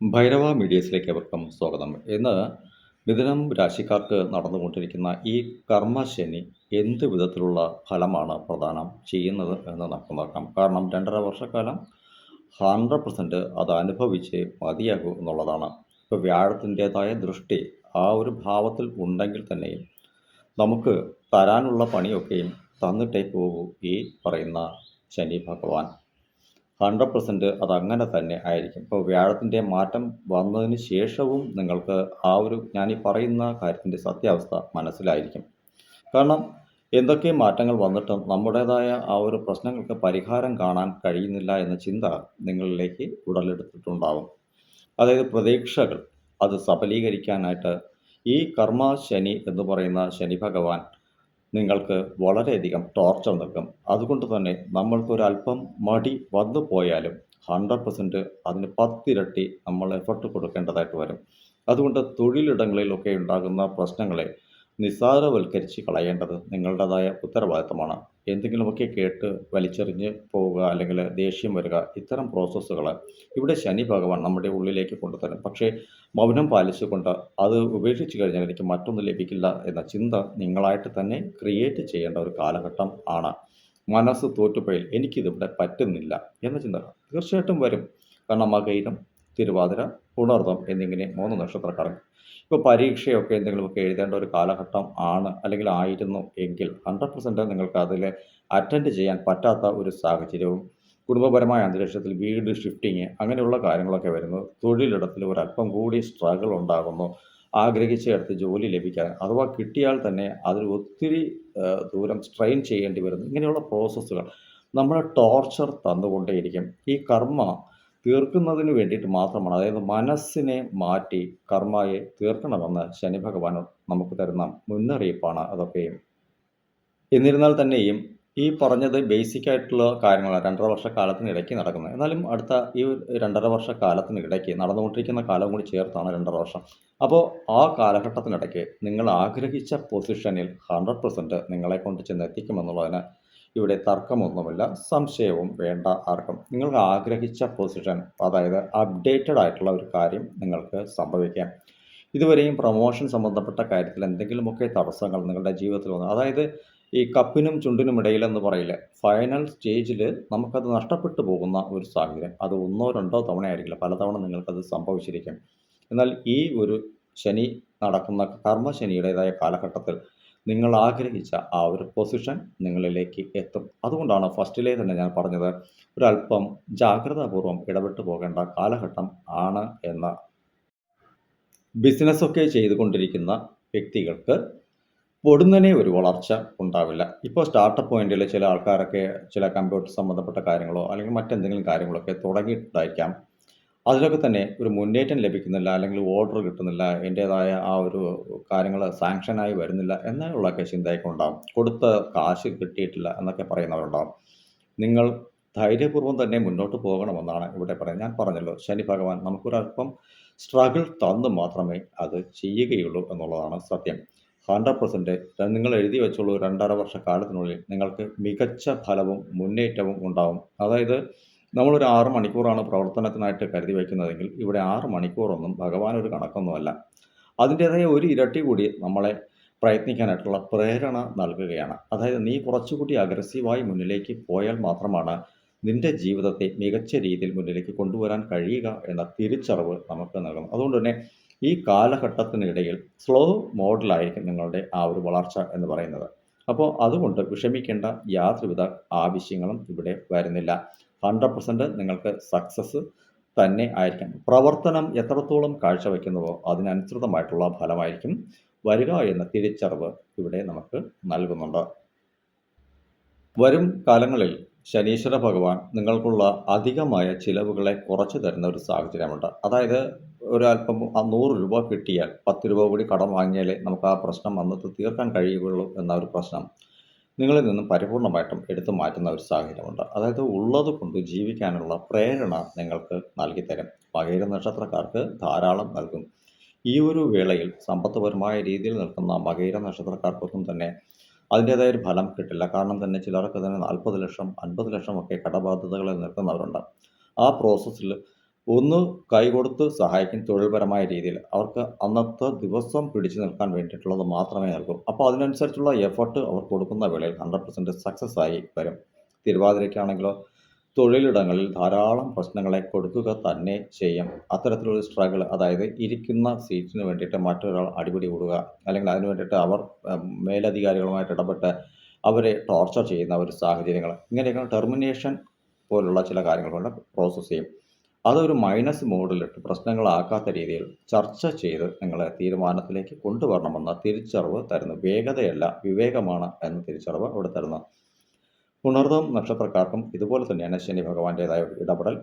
ഭൈരവ മീഡിയസിലേക്ക് അവർക്കും സ്വാഗതം. ഇന്ന് മിഥുനം രാശിക്കാർക്ക് നടന്നുകൊണ്ടിരിക്കുന്ന ഈ കർമ്മശനി എന്ത് വിധത്തിലുള്ള ഫലമാണ് പ്രദാനം ചെയ്യുന്നത് എന്ന് നമുക്ക് നോക്കാം. കാരണം 2.5 വർഷക്കാലം 100% അത് അനുഭവിച്ചേ മതിയാകൂ എന്നുള്ളതാണ്. ഇപ്പോൾ വ്യാഴത്തിൻ്റെതായ ദൃഷ്ടി ആ ഒരു ഭാവത്തിൽ ഉണ്ടെങ്കിൽ തന്നെയും നമുക്ക് തരാനുള്ള പണിയൊക്കെയും തന്നിട്ടേ പോകൂ ഈ പറയുന്ന ശനി ഭഗവാൻ. 100% അതങ്ങനെ തന്നെ ആയിരിക്കും. ഇപ്പോൾ വ്യാഴത്തിൻ്റെ മാറ്റം വന്നതിന് ശേഷവും നിങ്ങൾക്ക് ആ ഒരു ഞാനീ പറയുന്ന കാര്യത്തിൻ്റെ സത്യാവസ്ഥ മനസ്സിലായിരിക്കും. കാരണം എന്തൊക്കെ മാറ്റങ്ങൾ വന്നിട്ടും നമ്മുടേതായ ആ ഒരു പ്രശ്നങ്ങൾക്ക് പരിഹാരം കാണാൻ കഴിയുന്നില്ല എന്ന ചിന്ത നിങ്ങളിലേക്ക് ഉടലെടുത്തിട്ടുണ്ടാവും. അതായത് പ്രതീക്ഷകൾ അത് സഫലീകരിക്കാനായിട്ട് ഈ കർമ്മ ശനി എന്ന് പറയുന്ന ശനി ഭഗവാൻ നിങ്ങൾക്ക് വളരെയധികം ടോർച്ചർ നൽകും. അതുകൊണ്ട് തന്നെ നമ്മൾക്കൊരല്പം മടി വന്നു പോയാലും 100% അതിന് 10 ഇരട്ടി നമ്മൾ എഫർട്ട് കൊടുക്കേണ്ടതായിട്ട് വരും. അതുകൊണ്ട് തൊഴിലിടങ്ങളിലൊക്കെ ഉണ്ടാകുന്ന പ്രശ്നങ്ങളെ നിസ്സാരവൽക്കരിച്ച് കളയേണ്ടത് നിങ്ങളുടേതായ ഉത്തരവാദിത്തമാണ്. എന്തെങ്കിലുമൊക്കെ കേട്ട് വലിച്ചെറിഞ്ഞ് പോവുക, അല്ലെങ്കിൽ ദേഷ്യം വരിക, ഇത്തരം പ്രോസസ്സുകൾ ഇവിടെ ശനി ഭഗവാൻ നമ്മുടെ ഉള്ളിലേക്ക് കൊണ്ടുതരും. പക്ഷേ മൗനം പാലിച്ചുകൊണ്ട് അത് ഉപേക്ഷിച്ച് കഴിഞ്ഞാൽ എനിക്ക് മറ്റൊന്നും ലഭിക്കില്ല എന്ന ചിന്ത നിങ്ങളായിട്ട് തന്നെ ക്രിയേറ്റ് ചെയ്യേണ്ട ഒരു കാലഘട്ടം ആണ്. മനസ്സ് തോറ്റുപോയാൽ എനിക്കിതിവിടെ പറ്റുന്നില്ല എന്ന ചിന്ത തീർച്ചയായിട്ടും വരും. കാരണം മകയിരം, തിരുവാതിര, പുണർതം എന്നിങ്ങനെ 3 നക്ഷത്രക്കാർക്ക് ഇപ്പോൾ പരീക്ഷയൊക്കെ എന്തെങ്കിലുമൊക്കെ എഴുതേണ്ട ഒരു കാലഘട്ടം ആണ്, അല്ലെങ്കിൽ ആയിരുന്നു എങ്കിൽ 100% നിങ്ങൾക്ക് അതിൽ അറ്റൻഡ് ചെയ്യാൻ പറ്റാത്ത ഒരു സാഹചര്യവും, കുടുംബപരമായ അന്തരീക്ഷത്തിൽ വീട് ഷിഫ്റ്റിങ് അങ്ങനെയുള്ള കാര്യങ്ങളൊക്കെ വരുന്നു. തൊഴിലിടത്തിൽ ഒരല്പം കൂടി സ്ട്രഗിൾ ഉണ്ടാകുന്നു. ആഗ്രഹിച്ചിടത്ത് ജോലി ലഭിക്കാൻ, അഥവാ കിട്ടിയാൽ തന്നെ അതിൽ ഒത്തിരി ദൂരം സ്ട്രെയിൻ ചെയ്യേണ്ടി വരുന്നു. ഇങ്ങനെയുള്ള പ്രോസസ്സുകൾ നമ്മളെ ടോർച്ചർ തന്നുകൊണ്ടേയിരിക്കും. ഈ കർമ്മ തീർക്കുന്നതിന് വേണ്ടിയിട്ട് മാത്രമാണ്, അതായത് മനസ്സിനെ മാറ്റി കർമ്മയെ തീർക്കണമെന്ന് ശനി ഭഗവാൻ നമുക്ക് തരുന്ന മുന്നറിയിപ്പാണ് അതൊക്കെയും. എന്നിരുന്നാൽ തന്നെയും ഈ പറഞ്ഞത് ബേസിക് ആയിട്ടുള്ള കാര്യങ്ങളാണ് 2.5 വർഷക്കാലത്തിനിടയ്ക്ക് നടക്കുന്നത്. എന്നാലും അടുത്ത ഈ 2.5 വർഷക്കാലത്തിനിടയ്ക്ക് നടന്നുകൊണ്ടിരിക്കുന്ന കാലം കൂടി ചേർത്താണ് 2.5 വർഷം. അപ്പോൾ ആ കാലഘട്ടത്തിനിടയ്ക്ക് നിങ്ങൾ ആഗ്രഹിച്ച പൊസിഷനിൽ 100% നിങ്ങളെ കൊണ്ട് ചെന്നെത്തിക്കുമെന്നുള്ളതിന് ഇവിടെ തർക്കമൊന്നുമില്ല, സംശയവും വേണ്ട ആർക്കും. നിങ്ങൾ ആഗ്രഹിച്ച പൊസിഷൻ, അതായത് അപ്ഡേറ്റഡ് ആയിട്ടുള്ള ഒരു കാര്യം നിങ്ങൾക്ക് സംഭവിക്കാം. ഇതുവരെയും പ്രൊമോഷൻ സംബന്ധപ്പെട്ട കാര്യത്തിൽ എന്തെങ്കിലുമൊക്കെ തടസ്സങ്ങൾ നിങ്ങളുടെ ജീവിതത്തിൽ വന്നു, അതായത് ഈ കപ്പിനും ചുണ്ടിനും ഇടയിലെന്ന് പറയില്ലേ, ഫൈനൽ സ്റ്റേജിൽ നമുക്കത് നഷ്ടപ്പെട്ടു പോകുന്ന ഒരു സാഹചര്യം, അത് 1 2 തവണ ആയിരിക്കില്ല, പലതവണ നിങ്ങൾക്കത് സംഭവിച്ചിരിക്കും. എന്നാൽ ഈ ഒരു ശനി നടക്കുന്ന കർമ്മശനിയുടേതായ കാലഘട്ടത്തിൽ നിങ്ങൾ ആഗ്രഹിച്ച ആ ഒരു പൊസിഷൻ നിങ്ങളിലേക്ക് എത്തും. അതുകൊണ്ടാണ് ഫസ്റ്റിലേ തന്നെ ഞാൻ പറഞ്ഞത്, ഒരല്പം ജാഗ്രതാപൂർവം ഇടപെട്ടു പോകേണ്ട കാലഘട്ടം ആണ് എന്ന്. ബിസിനസ്സൊക്കെ ചെയ്തുകൊണ്ടിരിക്കുന്ന വ്യക്തികൾക്ക് പൊടുന്നനെ ഒരു വളർച്ച ഉണ്ടാവില്ല. ഇപ്പോൾ സ്റ്റാർട്ടപ്പ് പോയിന്റിൽ ചില ആൾക്കാരൊക്കെ ചില കമ്പ്യൂട്ടർ സംബന്ധപ്പെട്ട കാര്യങ്ങളോ അല്ലെങ്കിൽ മറ്റെന്തെങ്കിലും കാര്യങ്ങളൊക്കെ തുടങ്ങിയിട്ടുണ്ടായിരിക്കാം. അതിലൊക്കെ തന്നെ ഒരു മുന്നേറ്റം ലഭിക്കുന്നില്ല, അല്ലെങ്കിൽ ഓർഡർ കിട്ടുന്നില്ല, എൻ്റേതായ ആ ഒരു കാര്യങ്ങൾ സാങ്ഷനായി വരുന്നില്ല എന്നുള്ളൊക്കെ ചിന്തയൊക്കെ ഉണ്ടാകും. കൊടുത്ത കാശ് കിട്ടിയിട്ടില്ല എന്നൊക്കെ പറയുന്നവരുണ്ടാകും. നിങ്ങൾ ധൈര്യപൂർവ്വം തന്നെ മുന്നോട്ട് പോകണമെന്നാണ് ഇവിടെ പറയുന്നത്. ഞാൻ പറഞ്ഞല്ലോ, ശനി ഭഗവാൻ നമുക്കൊരല്പം സ്ട്രഗിൾ തന്ന് മാത്രമേ അത് ചെയ്യുകയുള്ളൂ എന്നുള്ളതാണ് സത്യം. 100% നിങ്ങൾ എഴുതി വെച്ചോളൂ, 2.5 വർഷക്കാലത്തിനുള്ളിൽ നിങ്ങൾക്ക് മികച്ച ഫലവും മുന്നേറ്റവും ഉണ്ടാവും. അതായത് നമ്മളൊരു 6 മണിക്കൂറാണ് പ്രവർത്തനത്തിനായിട്ട് കരുതി വയ്ക്കുന്നതെങ്കിൽ ഇവിടെ 6 മണിക്കൂറൊന്നും ഭഗവാൻ ഒരു കണക്കൊന്നുമല്ല. അതിൻ്റേതായ ഒരു ഇരട്ടി കൂടി നമ്മളെ പ്രയത്നിക്കാനായിട്ടുള്ള പ്രേരണ നൽകുകയാണ്. അതായത് നീ കുറച്ചുകൂടി അഗ്രസീവായി മുന്നിലേക്ക് പോയാൽ മാത്രമാണ് നിൻ്റെ ജീവിതത്തെ മികച്ച രീതിയിൽ മുന്നിലേക്ക് കൊണ്ടുവരാൻ കഴിയുക എന്ന തിരിച്ചറിവ് നമുക്ക് നൽകും. അതുകൊണ്ട് തന്നെ ഈ കാലഘട്ടത്തിനിടയിൽ സ്ലോ മോഡിലായിരിക്കും നിങ്ങളുടെ ആ ഒരു വളർച്ച എന്ന് പറയുന്നത്. അപ്പോൾ അതുകൊണ്ട് വിഷമിക്കേണ്ട യാതൊരുവിധ ആവശ്യങ്ങളും ഇവിടെ വരുന്നില്ല. 100% നിങ്ങൾക്ക് സക്സസ് തന്നെ ആയിരിക്കും. പ്രവർത്തനം എത്രത്തോളം കാഴ്ചവെക്കുന്നുവോ അതിനനുസൃതമായിട്ടുള്ള ഫലമായിരിക്കും വരിക എന്ന തിരിച്ചറിവ് ഇവിടെ നമുക്ക് നൽകുന്നുണ്ട്. വരും കാലങ്ങളിൽ ശനീശ്വര ഭഗവാൻ നിങ്ങൾക്കുള്ള അധികമായ ചിലവുകളെ കുറച്ചു തരുന്ന ഒരു സാഹചര്യമുണ്ട്. അതായത് ഒരല്പം 100 രൂപ കിട്ടിയാൽ 10 രൂപ കൂടി കടം വാങ്ങിയാലേ നമുക്ക് ആ പ്രശ്നം അന്നത്തെ തീർക്കാൻ കഴിയുകയുള്ളൂ എന്ന ഒരു പ്രശ്നം നിങ്ങളിൽ നിന്നും പരിപൂർണമായിട്ടും എടുത്തു മാറ്റുന്ന ഒരു സാഹചര്യമുണ്ട്. അതായത് ഉള്ളത് കൊണ്ട് ജീവിക്കാനുള്ള പ്രേരണ നിങ്ങൾക്ക് നൽകിത്തരും. മകയിര നക്ഷത്രക്കാർക്ക് ധാരാളം നൽകും. ഈ ഒരു വേളയിൽ സമ്പത്തുപരമായ രീതിയിൽ നിൽക്കുന്ന മകയിര നക്ഷത്രക്കാർക്കൊന്നും തന്നെ അതിൻ്റേതായ ഒരു ഫലം കിട്ടില്ല. കാരണം തന്നെ ചിലർക്ക് തന്നെ 40 ലക്ഷം 50 ലക്ഷം ഒക്കെ കടബാധ്യതകളിൽ നിൽക്കുന്നവരുണ്ട്. ആ പ്രോസസ്സിൽ ഒന്ന് കൈകൊടുത്ത് സഹായിക്കും തൊഴിൽപരമായ രീതിയിൽ. അവർക്ക് അന്നത്തെ ദിവസം പിടിച്ചു നിൽക്കാൻ വേണ്ടിയിട്ടുള്ളത് മാത്രമേ നൽകൂ. അപ്പോൾ അതിനനുസരിച്ചുള്ള എഫർട്ട് അവർ കൊടുക്കുന്ന വേളയിൽ 100% സക്സസ് ആയി വരും. തിരുവാതിരയ്ക്കാണെങ്കിലോ തൊഴിലിടങ്ങളിൽ ധാരാളം പ്രശ്നങ്ങളെ കൊടുക്കുക തന്നെ ചെയ്യും. അത്തരത്തിലൊരു സ്ട്രഗിൾ, അതായത് ഇരിക്കുന്ന സീറ്റിന് വേണ്ടിയിട്ട് മറ്റൊരാൾ അടിപിടി കൂടുക, അല്ലെങ്കിൽ അതിന് വേണ്ടിയിട്ട് അവർ മേലധികാരികളുമായിട്ട് ഇടപെട്ട് അവരെ ടോർച്ചർ ചെയ്യുന്ന ഒരു സാഹചര്യങ്ങൾ, ഇങ്ങനെയൊക്കെ ടെർമിനേഷൻ പോലുള്ള ചില കാര്യങ്ങൾ കൊണ്ട് പ്രോസസ്സ് ചെയ്യും. അതൊരു മൈനസ് മോഡിലിട്ട് പ്രശ്നങ്ങളാക്കാത്ത രീതിയിൽ ചർച്ച ചെയ്ത് നിങ്ങളെ തീരുമാനത്തിലേക്ക് കൊണ്ടുവരണമെന്ന തിരിച്ചറിവ് തരുന്നു. വേഗതയല്ല, വിവേകമാണ് എന്ന തിരിച്ചറിവ് അവിടെ തരുന്നു. പുണർദം നക്ഷത്രക്കാർക്കും ഇതുപോലെ തന്നെയാണ് ശനി ഭഗവാന്റേതായ ഒരു ഇടപെടൽ.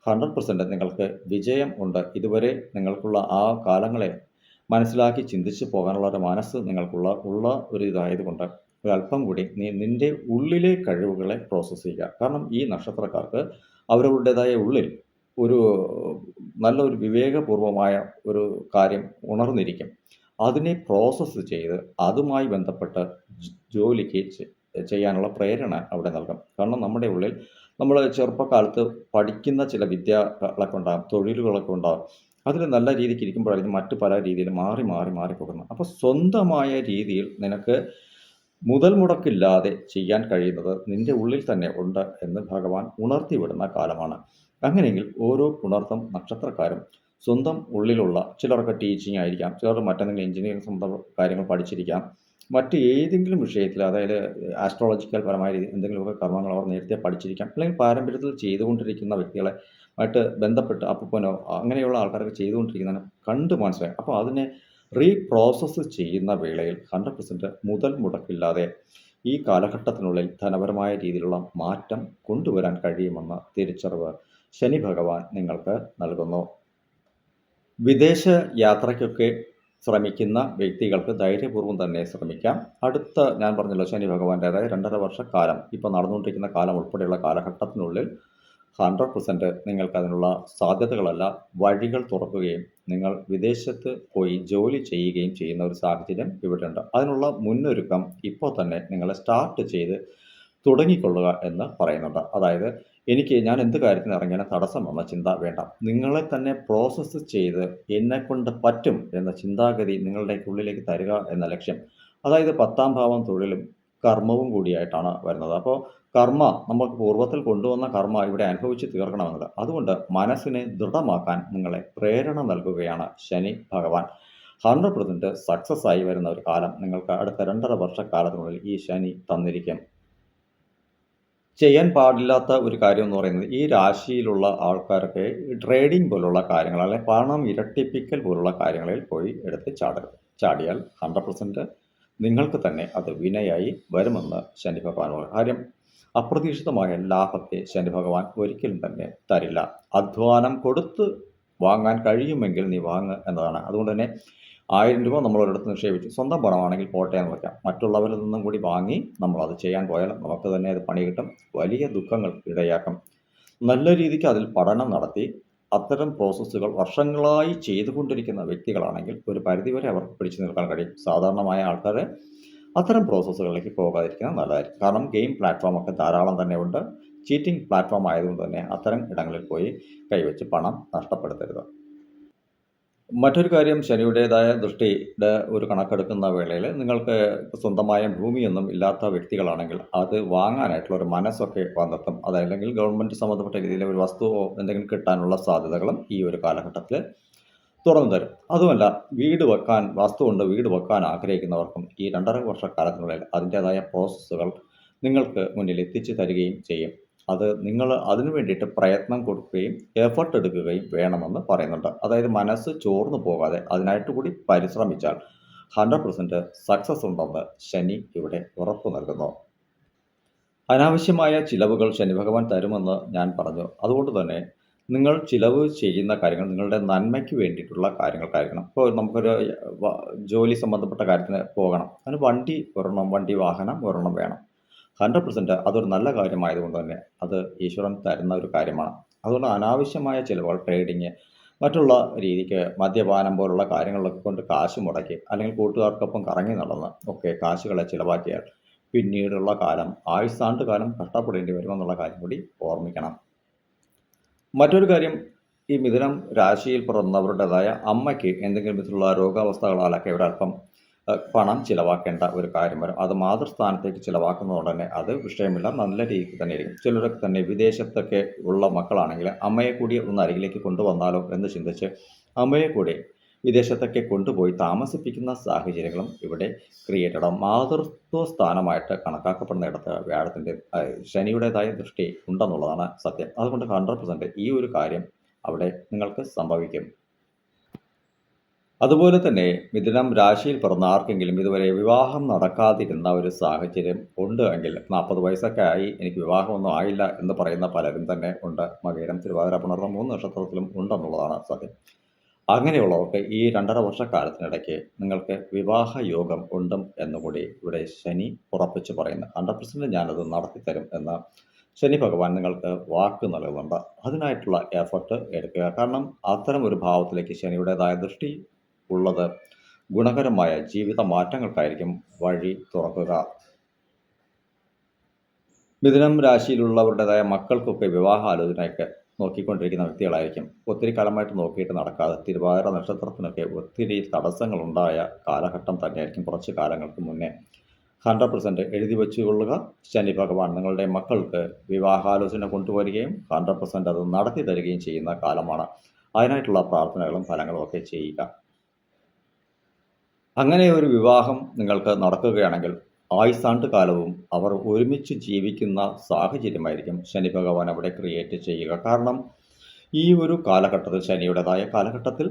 100% നിങ്ങൾക്ക് വിജയം ഉണ്ട്. ഇതുവരെ നിങ്ങൾക്കുള്ള ആ കാലങ്ങളെ മനസ്സിലാക്കി ചിന്തിച്ച് പോകാനുള്ള ഒരു മനസ്സ് നിങ്ങൾക്കുള്ള ഒരു ഇതായതുകൊണ്ട് ഒരല്പം കൂടി നിൻ്റെ ഉള്ളിലെ കഴിവുകളെ പ്രോസസ്സ് ചെയ്യുക. കാരണം ഈ നക്ഷത്രക്കാർക്ക് അവരവരുടേതായ ഉള്ളിൽ ഒരു നല്ലൊരു വിവേകപൂർവമായ ഒരു കാര്യം ഉണർന്നിരിക്കും. അതിനെ പ്രോസസ്സ് ചെയ്ത് അതുമായി ബന്ധപ്പെട്ട് ജോലിക്ക് ചെയ്യാനുള്ള പ്രേരണ അവിടെ നൽകും. കാരണം നമ്മുടെ ഉള്ളിൽ നമ്മൾ ചെറുപ്പകാലത്ത് പഠിക്കുന്ന ചില വിദ്യകളൊക്കെ ഉണ്ടാകും, തൊഴിലുകളൊക്കെ ഉണ്ടാകും. അതിൽ നല്ല രീതിക്ക് ഇരിക്കുമ്പോഴായിരിക്കും മറ്റു പല രീതിയിൽ മാറി പോകുന്നത്. അപ്പോൾ സ്വന്തമായ രീതിയിൽ നിനക്ക് മുതൽ മുടക്കില്ലാതെ ചെയ്യാൻ കഴിയുന്നത് നിൻ്റെ ഉള്ളിൽ തന്നെ ഉണ്ട് എന്ന് ഭഗവാൻ ഉണർത്തിവിടുന്ന കാലമാണ്. അങ്ങനെയെങ്കിൽ ഓരോ പുണർത്തം നക്ഷത്രക്കാരും സ്വന്തം ഉള്ളിലുള്ള, ചിലർക്ക് ടീച്ചിങ് ആയിരിക്കാം, ചിലർ മറ്റെന്തെങ്കിലും എഞ്ചിനീയറിംഗ് സംബന്ധ കാര്യങ്ങൾ പഠിച്ചിരിക്കാം, മറ്റ് ഏതെങ്കിലും വിഷയത്തിൽ, അതായത് ആസ്ട്രോളജിക്കൽ പരമായ എന്തെങ്കിലുമൊക്കെ കർമ്മങ്ങൾ അവർ നേരത്തെ പഠിച്ചിരിക്കാം, അല്ലെങ്കിൽ പാരമ്പര്യത്തിൽ ചെയ്തുകൊണ്ടിരിക്കുന്ന വ്യക്തികളെ ആയിട്ട് ബന്ധപ്പെട്ട് അപ്പനോ അങ്ങനെയുള്ള ആൾക്കാരൊക്കെ ചെയ്തുകൊണ്ടിരിക്കുന്നതിനെ കണ്ട് മനസ്സിലായി. അപ്പോൾ അതിനെ റീപ്രോസസ്സ് ചെയ്യുന്ന വേളയിൽ 100% മുതൽ മുടക്കില്ലാതെ ഈ കാലഘട്ടത്തിനുള്ളിൽ ധനപരമായ രീതിയിലുള്ള മാറ്റം കൊണ്ടുവരാൻ കഴിയുമെന്ന തിരിച്ചറിവ് ശനി ഭഗവാൻ നിങ്ങൾക്ക് നൽകുന്നു. വിദേശ യാത്രയ്ക്കൊക്കെ ശ്രമിക്കുന്ന വ്യക്തികൾക്ക് ധൈര്യപൂർവ്വം തന്നെ ശ്രമിക്കാം. ഞാൻ പറഞ്ഞല്ലോ, ശനി ഭഗവാന്റേതായ 2.5 വർഷക്കാലം, ഇപ്പോൾ നടന്നുകൊണ്ടിരിക്കുന്ന കാലം ഉൾപ്പെടെയുള്ള കാലഘട്ടത്തിനുള്ളിൽ 100% നിങ്ങൾക്കതിനുള്ള സാധ്യതകളല്ല, വഴികൾ തുറക്കുകയും നിങ്ങൾ വിദേശത്ത് പോയി ജോലി ചെയ്യുകയും ചെയ്യുന്ന ഒരു സാഹചര്യം ഇവിടെയുണ്ട്. അതിനുള്ള മുന്നൊരുക്കം ഇപ്പോൾ തന്നെ നിങ്ങൾ സ്റ്റാർട്ട് ചെയ്ത് തുടങ്ങിക്കൊള്ളുക എന്ന് പറയുന്നുണ്ട്. അതായത് ഞാൻ എന്ത് കാര്യത്തിന് ഇറങ്ങിയാലും തടസ്സം വന്ന ചിന്ത വേണ്ട. നിങ്ങളെ തന്നെ പ്രോസസ്സ് ചെയ്ത് എന്നെക്കൊണ്ട് പറ്റും എന്ന ചിന്താഗതി നിങ്ങളുടെ ഉള്ളിലേക്ക് തരിക എന്ന ലക്ഷ്യം. അതായത് 10ാം ഭാവം തൊഴിലും കർമ്മവും കൂടിയായിട്ടാണ് വരുന്നത്. അപ്പോൾ നമുക്ക് പൂർവ്വത്തിൽ കൊണ്ടുവന്ന കർമ്മ ഇവിടെ അനുഭവിച്ച് തീർക്കണമെന്നത്. അതുകൊണ്ട് മനസ്സിനെ ദൃഢമാക്കാൻ നിങ്ങളെ പ്രേരണ നൽകുകയാണ് ശനി ഭഗവാൻ. 100% സക്സസ് ആയി വരുന്ന ഒരു കാലം നിങ്ങൾക്ക് അടുത്ത 2.5 വർഷക്കാലത്തിനുള്ളിൽ ഈ ശനി തന്നിരിക്കും. ചെയ്യാൻ പാടില്ലാത്ത ഒരു കാര്യം എന്ന് പറയുന്നത്, ഈ രാശിയിലുള്ള ആൾക്കാരൊക്കെ ട്രേഡിംഗ് പോലുള്ള കാര്യങ്ങൾ, അല്ലെങ്കിൽ പണം ഇരട്ടിപ്പിക്കൽ പോലുള്ള കാര്യങ്ങളിൽ പോയി എടുത്ത് ചാടരുത്. ചാടിയാൽ 100% നിങ്ങൾക്ക് തന്നെ അത് വിനയായി വരുമെന്ന് ശനി ഭഗവാൻ പറയും. കാര്യം, അപ്രതീക്ഷിതമായ ലാഭത്തെ ശനി ഭഗവാൻ ഒരിക്കലും തന്നെ തരില്ല. അധ്വാനം കൊടുത്ത് വാങ്ങാൻ കഴിയുമെങ്കിൽ നീ വാങ്ങ് എന്നതാണ്. അതുകൊണ്ട് തന്നെ 1000 രൂപ നമ്മൾ ഒരിടത്ത് നിക്ഷേപിച്ചു, സ്വന്തം പണമാണെങ്കിൽ പോട്ടെ എന്ന് വയ്ക്കാം. മറ്റുള്ളവരിൽ നിന്നും കൂടി വാങ്ങി നമ്മളത് ചെയ്യാൻ പോയാൽ നമുക്ക് തന്നെ അത് പണി കിട്ടും, വലിയ ദുഃഖങ്ങൾ ഇടയാക്കും. നല്ല രീതിക്ക് അതിൽ പഠനം നടത്തി അത്തരം പ്രോസസ്സുകൾ വർഷങ്ങളായി ചെയ്തുകൊണ്ടിരിക്കുന്ന വ്യക്തികളാണെങ്കിൽ ഒരു പരിധിവരെ അവർക്ക് പിടിച്ചു നിൽക്കാൻ കഴിയും. സാധാരണമായ ആൾക്കാരെ അത്തരം പ്രോസസ്സുകളിലേക്ക് പോകാതിരിക്കുന്നത് നല്ലതായിരിക്കും. കാരണം ഗെയിം പ്ലാറ്റ്ഫോമൊക്കെ ധാരാളം തന്നെ ഉണ്ട്. ചീറ്റിംഗ് പ്ലാറ്റ്ഫോം ആയതുകൊണ്ട് തന്നെ അത്തരം ഇടങ്ങളിൽ പോയി കൈവച്ച് പണം നഷ്ടപ്പെടുത്തരുത്. മറ്റൊരു കാര്യം, ശനിയുടേതായ ദൃഷ്ടിയുടെ ഒരു കണക്കെടുക്കുന്ന വേളയിൽ നിങ്ങൾക്ക് സ്വന്തമായ ഭൂമിയൊന്നും ഇല്ലാത്ത വ്യക്തികളാണെങ്കിൽ അത് വാങ്ങാനായിട്ടുള്ള ഒരു മനസ്സൊക്കെ വന്നെത്തും. അതല്ലെങ്കിൽ ഗവൺമെൻറ് സംബന്ധപ്പെട്ട രീതിയിൽ ഒരു വസ്തുവോ എന്തെങ്കിലും കിട്ടാനുള്ള സാധ്യതകളും ഈ ഒരു കാലഘട്ടത്തിൽ തുറന്നു തരും. അതുമല്ല, വസ്തുകൊണ്ട് വീട് വെക്കാൻ ആഗ്രഹിക്കുന്നവർക്കും ഈ 2.5 വർഷക്കാലത്തിനുള്ളിൽ അതിൻ്റേതായ പ്രോസസ്സുകൾ നിങ്ങൾക്ക് മുന്നിൽ എത്തിച്ചു തരികയും ചെയ്യും. നിങ്ങൾ അതിനു വേണ്ടിയിട്ട് പ്രയത്നം കൊടുക്കുകയും എഫർട്ട് എടുക്കുകയും വേണമെന്ന് പറയുന്നുണ്ട്. അതായത് മനസ്സ് ചോർന്നു പോകാതെ അതിനായിട്ട് കൂടി പരിശ്രമിച്ചാൽ 100% സക്സസ് ഉണ്ടെന്ന് ശനി ഇവിടെ ഉറപ്പു നൽകുന്നു. അനാവശ്യമായ ചിലവുകൾ ശനി ഭഗവാൻ തരുമെന്ന് ഞാൻ പറഞ്ഞു. അതുകൊണ്ട് തന്നെ നിങ്ങൾ ചിലവ് ചെയ്യുന്ന കാര്യങ്ങൾ നിങ്ങളുടെ നന്മയ്ക്ക് വേണ്ടിയിട്ടുള്ള കാര്യങ്ങൾക്കായിരിക്കണം. ഇപ്പോൾ നമുക്കൊരു ജോലി സംബന്ധപ്പെട്ട കാര്യത്തിന് പോകണം, അതിന് വണ്ടി വാഹനം ഒരെണ്ണം വേണം. 100% അതൊരു നല്ല കാര്യമായതുകൊണ്ട് തന്നെ അത് ഈശ്വരൻ തരുന്ന ഒരു കാര്യമാണ്. അതുകൊണ്ട് അനാവശ്യമായ ചിലവുകൾ, ട്രേഡിങ്, മറ്റുള്ള രീതിക്ക് മദ്യപാനം പോലുള്ള കാര്യങ്ങളിലൊക്കെ കൊണ്ട് കാശ് മുടക്കി, അല്ലെങ്കിൽ കൂട്ടുകാർക്കൊപ്പം കറങ്ങി നടന്ന് ഒക്കെ കാശുകളെ ചിലവാക്കിയാൽ പിന്നീടുള്ള കാലം ആയുസ്സാണ്ട് കാലം കഷ്ടപ്പെടേണ്ടി വരുമെന്നുള്ള കാര്യം കൂടി ഓർമ്മിക്കണം. മറ്റൊരു കാര്യം, ഈ മിഥുനം രാശിയിൽ പിറന്നവരുടേതായ അമ്മയ്ക്ക് എന്തെങ്കിലും വിധത്തിലുള്ള രോഗാവസ്ഥകളാലൊക്കെ ഒരല്പം പണം ചിലവാക്കേണ്ട ഒരു കാര്യം വരും. അത് മാതൃസ്ഥാനത്തേക്ക് ചിലവാക്കുന്നതുകൊണ്ട് തന്നെ അത് വിഷയമില്ല. നല്ല രീതിക്ക് തന്നെയായിരിക്കും. ചിലരൊക്കെ തന്നെ വിദേശത്തൊക്കെ ഉള്ള മക്കളാണെങ്കിൽ അമ്മയെ കൂടി ഒന്ന് അരികിലേക്ക് കൊണ്ടുവന്നാലോ എന്ന് ചിന്തിച്ച് അമ്മയെ കൂടി വിദേശത്തൊക്കെ കൊണ്ടുപോയി താമസിപ്പിക്കുന്ന സാഹചര്യങ്ങളും ഇവിടെ ക്രിയേറ്റഡ് ആവും. മാതൃത്വ സ്ഥാനമായിട്ട് കണക്കാക്കപ്പെടുന്നിടത്ത് വ്യാഴത്തിൻ്റെ ശനിയുടേതായ ദൃഷ്ടി ഉണ്ടെന്നുള്ളതാണ് സത്യം. അതുകൊണ്ട് 100% ഈ ഒരു കാര്യം അവിടെ നിങ്ങൾക്ക് സംഭവിക്കും. അതുപോലെ തന്നെ മിഥുനം രാശിയിൽ പിറന്ന ആർക്കെങ്കിലും ഇതുവരെ വിവാഹം നടക്കാതിരുന്ന ഒരു സാഹചര്യം ഉണ്ട് എങ്കിൽ 40 വയസ്സൊക്കെ ആയി എനിക്ക് വിവാഹമൊന്നും ആയില്ല എന്ന് പറയുന്ന പലരും തന്നെ ഉണ്ട്. മകയിരം, തിരുവാതിര, പുണർന്നം 3 നക്ഷത്രത്തിലും ഉണ്ടെന്നുള്ളതാണ് സത്യം. അങ്ങനെയുള്ളവർക്ക് ഈ 2.5 വർഷക്കാലത്തിനിടയ്ക്ക് നിങ്ങൾക്ക് വിവാഹ യോഗം ഉണ്ട് എന്നുകൂടി ഇവിടെ ശനി ഉറപ്പിച്ച് പറയുന്നു. 100% ഞാനത് നടത്തിത്തരും എന്ന് ശനി ഭഗവാൻ നിങ്ങൾക്ക് വാക്ക് നൽകുന്നുണ്ട്. അതിനായിട്ടുള്ള എഫർട്ട് എടുക്കുക. കാരണം അത്തരം ഒരു ഭാവത്തിലേക്ക് ശനിയുടേതായ ദൃഷ്ടി ഉള്ളത് ഗുണകരമായ ജീവിത മാറ്റങ്ങൾക്കായിരിക്കും വഴി തുറക്കുക. മിഥുനം രാശിയിലുള്ളവരുടേതായ മക്കൾക്കൊക്കെ വിവാഹാലോചനയൊക്കെ നോക്കിക്കൊണ്ടിരിക്കുന്ന വ്യക്തികളായിരിക്കും. ഒത്തിരി കാലമായിട്ട് നോക്കിയിട്ട് നടക്കാതെ തിരുവാതിര നക്ഷത്രത്തിനൊക്കെ ഒത്തിരി തടസ്സങ്ങളുണ്ടായ കാലഘട്ടം തന്നെയായിരിക്കും കുറച്ച് കാലങ്ങൾക്ക് മുന്നേ. 100% എഴുതി വെച്ചുകൊള്ളുക. ശനി ഭഗവാൻ നിങ്ങളുടെ മക്കൾക്ക് വിവാഹാലോചന കൊണ്ടുവരികയും 100% അത് നടത്തി തരികയും ചെയ്യുന്ന കാലമാണ്. അതിനായിട്ടുള്ള പ്രാർത്ഥനകളും ഫലങ്ങളും ഒക്കെ ചെയ്യുക. അങ്ങനെ ഒരു വിവാഹം നിങ്ങൾക്ക് നടക്കുകയാണെങ്കിൽ ആയുസ്സാണ്ട് കാലവും അവർ ഒരുമിച്ച് ജീവിക്കുന്ന സാഹചര്യമായിരിക്കും ശനി ഭഗവാൻ അവിടെ ക്രിയേറ്റ് ചെയ്യുക. കാരണം ഈ ഒരു കാലഘട്ടത്തിൽ ശനിയുടേതായ കാലഘട്ടത്തിൽ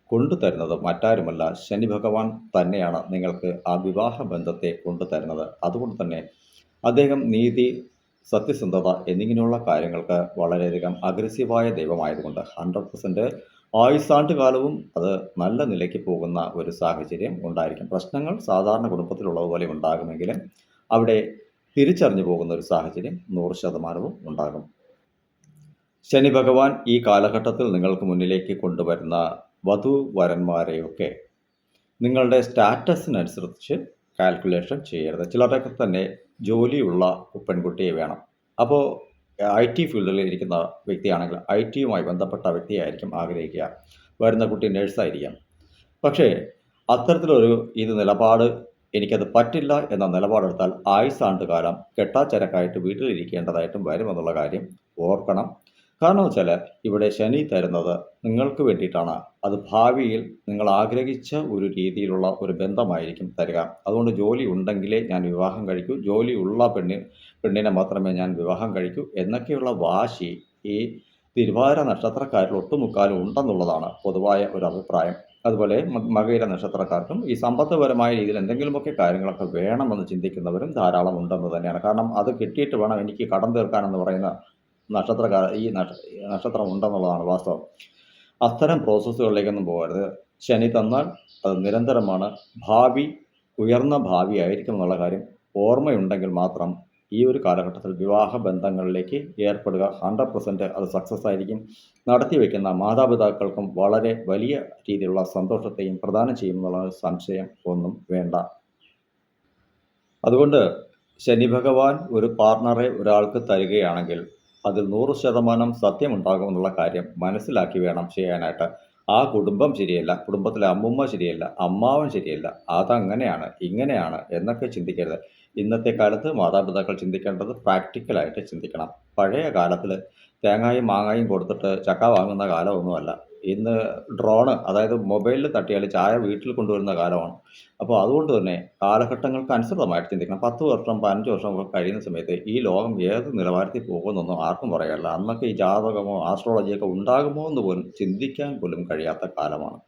കൊണ്ടുതരുന്നത് മറ്റാരുമല്ല ശനി ഭഗവാൻ തന്നെയാണ് നിങ്ങൾക്ക് ആ വിവാഹ ബന്ധത്തെ കൊണ്ടുതരുന്നത്. അതുകൊണ്ട് തന്നെ അദ്ദേഹം നീതി, സത്യസന്ധത എന്നിങ്ങനെയുള്ള കാര്യങ്ങൾക്ക് വളരെയധികം അഗ്രസീവായ ദൈവമായതുകൊണ്ട് 100% ആയുസ്സാണ്ട് കാലവും അത് നല്ല നിലയ്ക്ക് പോകുന്ന ഒരു സാഹചര്യം ഉണ്ടായിരിക്കും. പ്രശ്നങ്ങൾ സാധാരണ കുടുംബത്തിലുള്ളതുപോലെ ഉണ്ടാകുമെങ്കിലും അവിടെ തിരിച്ചറിഞ്ഞു പോകുന്ന ഒരു സാഹചര്യം 100% ഉണ്ടാകും. ശനി ഭഗവാൻ ഈ കാലഘട്ടത്തിൽ നിങ്ങൾക്ക് മുന്നിലേക്ക് കൊണ്ടുവരുന്ന വധൂവരന്മാരെയൊക്കെ നിങ്ങളുടെ സ്റ്റാറ്റസിനനുസരിച്ച് കാൽക്കുലേഷൻ ചെയ്യരുത്. ചിലരൊക്കെ തന്നെ ജോലിയുള്ള പെൺകുട്ടിയെ വേണം. അപ്പോൾ IT ഫീൽഡിൽ ഇരിക്കുന്ന വ്യക്തിയാണെങ്കിൽ IT യുമായി ബന്ധപ്പെട്ട വ്യക്തിയായിരിക്കും ആഗ്രഹിക്കുക. വരുന്ന കുട്ടി നഴ്സായിരിക്കാം. പക്ഷേ അത്തരത്തിലൊരു നിലപാട് എനിക്കത് പറ്റില്ല എന്ന നിലപാടെടുത്താൽ ആയുസ്സാണ്ട് കാലം കെട്ടാച്ചരക്കായിട്ട് വീട്ടിലിരിക്കേണ്ടതായിട്ടും വരുമെന്നുള്ള കാര്യം ഓർക്കണം. കാരണം വെച്ചാൽ ഇവിടെ ശനി തരുന്നത് നിങ്ങൾക്ക് വേണ്ടിയിട്ടാണ്. അത് ഭാവിയിൽ നിങ്ങൾ ആഗ്രഹിച്ച ഒരു രീതിയിലുള്ള ഒരു ബന്ധമായിരിക്കും തരിക. അതുകൊണ്ട് ജോലി ഉണ്ടെങ്കിലേ ഞാൻ വിവാഹം കഴിക്കൂ, ജോലിയുള്ള പെണ്ണിനെ മാത്രമേ ഞാൻ വിവാഹം കഴിക്കൂ എന്നൊക്കെയുള്ള വാശി ഈ തിരുവാതിര നക്ഷത്രക്കാരിൽ ഒട്ടുമുക്കാലും ഉണ്ടെന്നുള്ളതാണ് പൊതുവായ ഒരു അഭിപ്രായം. അതുപോലെ മകയിര നക്ഷത്രക്കാർക്കും ഈ സമ്പത്തുപരമായ രീതിയിൽ എന്തെങ്കിലുമൊക്കെ കാര്യങ്ങളൊക്കെ വേണമെന്ന് ചിന്തിക്കുന്നവരും ധാരാളം ഉണ്ടെന്ന് തന്നെയാണ്. കാരണം അത് കിട്ടിയിട്ട് വേണം എനിക്ക് കടം തീർക്കാനെന്ന് പറയുന്ന നക്ഷത്രം ഉണ്ടെന്നുള്ളതാണ് വാസ്തവം. അത്തരം പ്രോസസ്സുകളിലേക്കൊന്നും പോകരുത്. ശനി തന്നാൽ അത് നിരന്തരമാണ്. ഭാവി ഉയർന്ന ഭാവിയായിരിക്കും എന്നുള്ള കാര്യം ഓർമ്മയുണ്ടെങ്കിൽ മാത്രം ഈ ഒരു കാലഘട്ടത്തിൽ വിവാഹ ബന്ധങ്ങളിലേക്ക് ഏർപ്പെടുക. 100% അത് സക്സസ് ആയിരിക്കും. നടത്തി വയ്ക്കുന്ന മാതാപിതാക്കൾക്കും വളരെ വലിയ രീതിയിലുള്ള സന്തോഷത്തെയും പ്രദാനം ചെയ്യുമെന്നുള്ള സംശയം ഒന്നും വേണ്ട. അതുകൊണ്ട് ശനി ഭഗവാൻ ഒരു പാർട്ണറെ ഒരാൾക്ക് തരികയാണെങ്കിൽ അതിൽ 100% സത്യമുണ്ടാകുമെന്നുള്ള കാര്യം മനസ്സിലാക്കി വേണം ചെയ്യാനായിട്ട്. ആ കുടുംബം ശരിയല്ല, കുടുംബത്തിലെ അമ്മുമ്മ ശരിയല്ല, അമ്മാവൻ ശരിയല്ല, അതങ്ങനെയാണ് ഇങ്ങനെയാണ് എന്നൊക്കെ ചിന്തിക്കരുത്. ഇന്നത്തെ കാലത്ത് മാതാപിതാക്കൾ ചിന്തിക്കേണ്ടത് പ്രാക്ടിക്കലായിട്ട് ചിന്തിക്കണം. പഴയ കാലത്തിൽ തേങ്ങായും മാങ്ങായും കൊടുത്തിട്ട് ചക്ക വാങ്ങുന്ന കാലമൊന്നുമല്ല. ഇന്ന് ഡ്രോണ്, അതായത് മൊബൈലിൽ തട്ടിയാൽ ചായ വീട്ടിൽ കൊണ്ടുവരുന്ന കാലമാണ്. അപ്പോൾ അതുകൊണ്ട് തന്നെ കാലഘട്ടങ്ങൾക്ക് അനുസൃതമായിട്ട് ചിന്തിക്കണം. 10 വർഷം 15 വർഷമൊക്കെ കഴിയുന്ന സമയത്ത് ഈ ലോകം ഏത് നിലവാരത്തിൽ പോകുമെന്നൊന്നും ആർക്കും പറയാനില്ല. അന്നൊക്കെ ഈ ജാതകമോ ആസ്ട്രോളജിയൊക്കെ ഉണ്ടാകുമോ എന്ന് പോലും ചിന്തിക്കാൻ പോലും കഴിയാത്ത കാലമാണ്.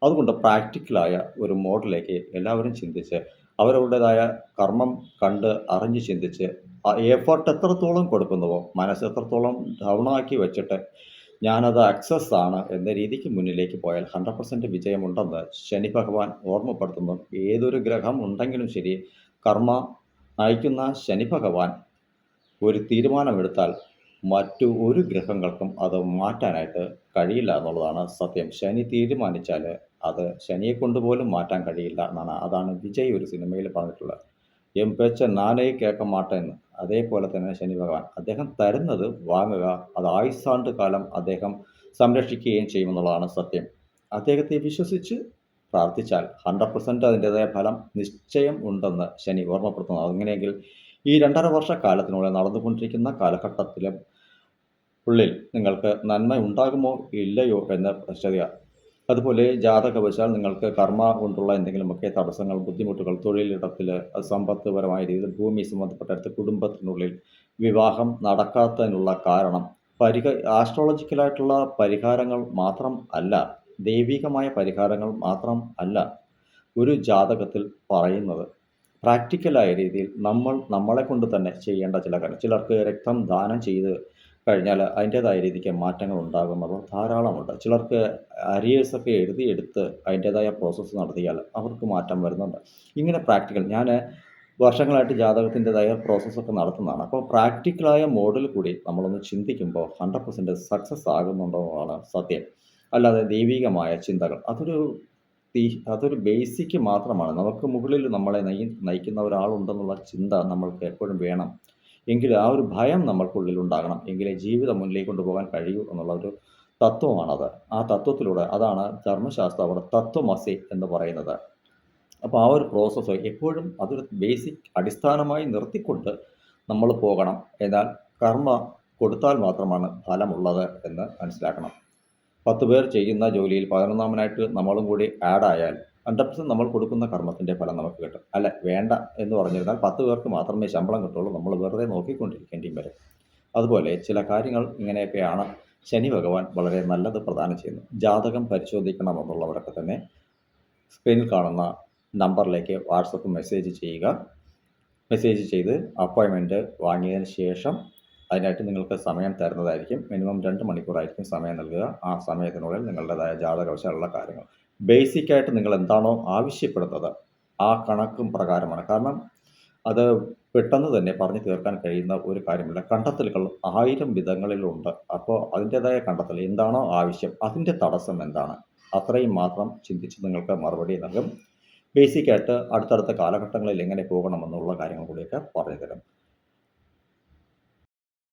അതുകൊണ്ട് പ്രാക്ടിക്കലായ ഒരു മോഡിലേക്ക് എല്ലാവരും ചിന്തിച്ച് അവരവരുടേതായ കർമ്മം കണ്ട് അറിഞ്ഞ് ചിന്തിച്ച് എഫർട്ട് എത്രത്തോളം കൊടുക്കുന്നുവോ മനസ്സ് എത്രത്തോളം ഡൗണാക്കി വെച്ചിട്ട് ഞാനത് അക്സസ് ആണ് എന്ന രീതിക്ക് മുന്നിലേക്ക് പോയാൽ 100% വിജയമുണ്ടെന്ന് ശനി ഭഗവാൻ ഓർമ്മപ്പെടുത്തുന്നു. ഏതൊരു ഗ്രഹം ഉണ്ടെങ്കിലും ശരി, കർമ്മ നയിക്കുന്ന ശനി ഭഗവാൻ ഒരു തീരുമാനമെടുത്താൽ മറ്റു ഒരു ഗ്രഹങ്ങൾക്കും അത് മാറ്റാനായിട്ട് കഴിയില്ല എന്നുള്ളതാണ് സത്യം. ശനി തീരുമാനിച്ചാൽ അത് ശനിയെക്കൊണ്ട് പോലും മാറ്റാൻ കഴിയില്ല എന്നാണ്. അതാണ് വിജയ് ഒരു സിനിമയിൽ പറഞ്ഞിട്ടുള്ളത്. എം പേച്ച നാനേ കേൾക്ക മാട്ടേന്ന്. അതേപോലെ തന്നെ ശനി ഭഗവാൻ അദ്ദേഹം തരുന്നത് വാങ്ങുക. അത് ആയുസ്സാണ്ട് കാലം അദ്ദേഹം സംരക്ഷിക്കുകയും ചെയ്യുമെന്നുള്ളതാണ് സത്യം. അദ്ദേഹത്തെ വിശ്വസിച്ച് പ്രാർത്ഥിച്ചാൽ 100% അതിൻ്റേതായ ഫലം നിശ്ചയം ഉണ്ടെന്ന് ശനി ഓർമ്മപ്പെടുത്തുന്നു. അങ്ങനെയെങ്കിൽ ഈ 2½ വർഷക്കാലത്തിനുള്ളിൽ നടന്നുകൊണ്ടിരിക്കുന്ന കാലഘട്ടത്തിലും ഉള്ളിൽ നിങ്ങൾക്ക് നന്മ ഉണ്ടാകുമോ ഇല്ലയോ എന്ന് പരിശോധിക്കുക. അതുപോലെ ജാതകവശാൽ നിങ്ങൾക്ക് കർമ്മ കൊണ്ടുള്ള എന്തെങ്കിലുമൊക്കെ തടസ്സങ്ങൾ, ബുദ്ധിമുട്ടുകൾ, തൊഴിലിടത്തിൽ, സമ്പത്ത്പരമായ രീതിയിൽ, ഭൂമി സംബന്ധപ്പെട്ട കുടുംബത്തിനുള്ളിൽ വിവാഹം നടക്കാത്തതിനുള്ള കാരണം ആസ്ട്രോളജിക്കലായിട്ടുള്ള പരിഹാരങ്ങൾ മാത്രം അല്ല, ദൈവികമായ പരിഹാരങ്ങൾ മാത്രം അല്ല ഒരു ജാതകത്തിൽ പറയുന്നത്. പ്രാക്ടിക്കലായ രീതിയിൽ നമ്മളെക്കൊണ്ട് തന്നെ ചെയ്യേണ്ട ചില കാര്യം. ചിലർക്ക് രക്തം ദാനം ചെയ്ത് കഴിഞ്ഞാൽ അതിൻ്റേതായ രീതിക്ക് മാറ്റങ്ങൾ ഉണ്ടാകുന്നവർ ധാരാളമുണ്ട്. ചിലർക്ക് അരിയേഴ്സൊക്കെ എഴുതിയെടുത്ത് അതിൻ്റേതായ പ്രോസസ്സ് നടത്തിയാൽ അവർക്ക് മാറ്റം വരുന്നുണ്ട്. ഇങ്ങനെ പ്രാക്ടിക്കൽ ഞാൻ വർഷങ്ങളായിട്ട് ജാതകത്തിൻ്റെതായ പ്രോസസ്സൊക്കെ നടത്തുന്നതാണ്. അപ്പോൾ പ്രാക്ടിക്കലായ മോഡിൽ കൂടി നമ്മളൊന്ന് ചിന്തിക്കുമ്പോൾ 100% സക്സസ് ആകുന്നുണ്ടെന്നതാണ് സത്യം. അല്ലാതെ ദൈവികമായ ചിന്തകൾ അതൊരു ബേസിക് മാത്രമാണ്. നമുക്ക് മുകളിൽ നമ്മളെ നയിക്കുന്ന ഒരാളുണ്ടെന്നുള്ള ചിന്ത നമ്മൾക്ക് എപ്പോഴും വേണം. എങ്കിൽ ആ ഒരു ഭയം നമ്മൾക്കുള്ളിൽ ഉണ്ടാകണം. എങ്കിലേ ജീവിതം മുന്നിലേക്ക് കൊണ്ടുപോകാൻ കഴിയൂ എന്നുള്ള ഒരു തത്വമാണത്. ആ തത്വത്തിലൂടെ അതാണ് ധർമ്മശാസ്ത്രം അവിടെ തത്വമസി എന്ന് പറയുന്നത്. അപ്പോൾ ആ ഒരു പ്രോസസ്സ് എപ്പോഴും അതൊരു ബേസിക് അടിസ്ഥാനമായി നിർത്തിക്കൊണ്ട് നമ്മൾ പോകണം. എന്നാൽ കർമ്മ കൊടുത്താൽ മാത്രമാണ് ഫലമുള്ളത് എന്ന് മനസ്സിലാക്കണം. 10 പേർ ചെയ്യുന്ന ജോലിയിൽ 11ാമനായിട്ട് നമ്മളും കൂടി ആഡായാൽ 100% നമ്മൾ കൊടുക്കുന്ന കർമ്മത്തിൻ്റെ ഫലം നമുക്ക് കിട്ടും. അല്ല വേണ്ട എന്ന് പറഞ്ഞിരുന്നാൽ 10 പേർക്ക് മാത്രമേ ശമ്പളം കിട്ടുള്ളൂ. നമ്മൾ വെറുതെ നോക്കിക്കൊണ്ടിരിക്കേണ്ടിയും വരും. അതുപോലെ ചില കാര്യങ്ങൾ ഇങ്ങനെയൊക്കെയാണ് ശനി ഭഗവാൻ വളരെ നല്ലത് പ്രദാനം ചെയ്യുന്നത്. ജാതകം പരിശോധിക്കണമെന്നുള്ളവരൊക്കെ തന്നെ സ്ക്രീനിൽ കാണുന്ന നമ്പറിലേക്ക് വാട്സപ്പ് മെസ്സേജ് ചെയ്യുക. മെസ്സേജ് ചെയ്ത് അപ്പോയിൻമെൻറ്റ് വാങ്ങിയതിന് ശേഷം അതിനായിട്ട് നിങ്ങൾക്ക് സമയം തരുന്നതായിരിക്കും. മിനിമം 2 മണിക്കൂറായിരിക്കും സമയം നൽകുക. ആ സമയത്തിനുള്ളിൽ നിങ്ങളുടേതായ ജാതകവശാലുള്ള കാര്യങ്ങൾ ബേസിക്കായിട്ട് നിങ്ങൾ എന്താണോ ആവശ്യപ്പെടുന്നത് ആ കണക്കും പ്രകാരമാണ്. കാരണം അത് പെട്ടെന്ന് തന്നെ പറഞ്ഞു തീർക്കാൻ കഴിയുന്ന ഒരു കാര്യമല്ല. കണ്ടെത്തലുകൾ 1000 വിധങ്ങളിലുണ്ട്. അപ്പോൾ അതിൻ്റേതായ കണ്ടെത്തൽ എന്താണോ ആവശ്യം, അതിൻ്റെ തടസ്സം എന്താണ്, അത്രയും മാത്രം ചിന്തിച്ച് നിങ്ങൾക്ക് മറുപടി നൽകും. ബേസിക്കായിട്ട് അടുത്തടുത്ത കാലഘട്ടങ്ങളിൽ എങ്ങനെ പോകണമെന്നുള്ള കാര്യങ്ങൾ കൂടിയൊക്കെ പറഞ്ഞു തരും.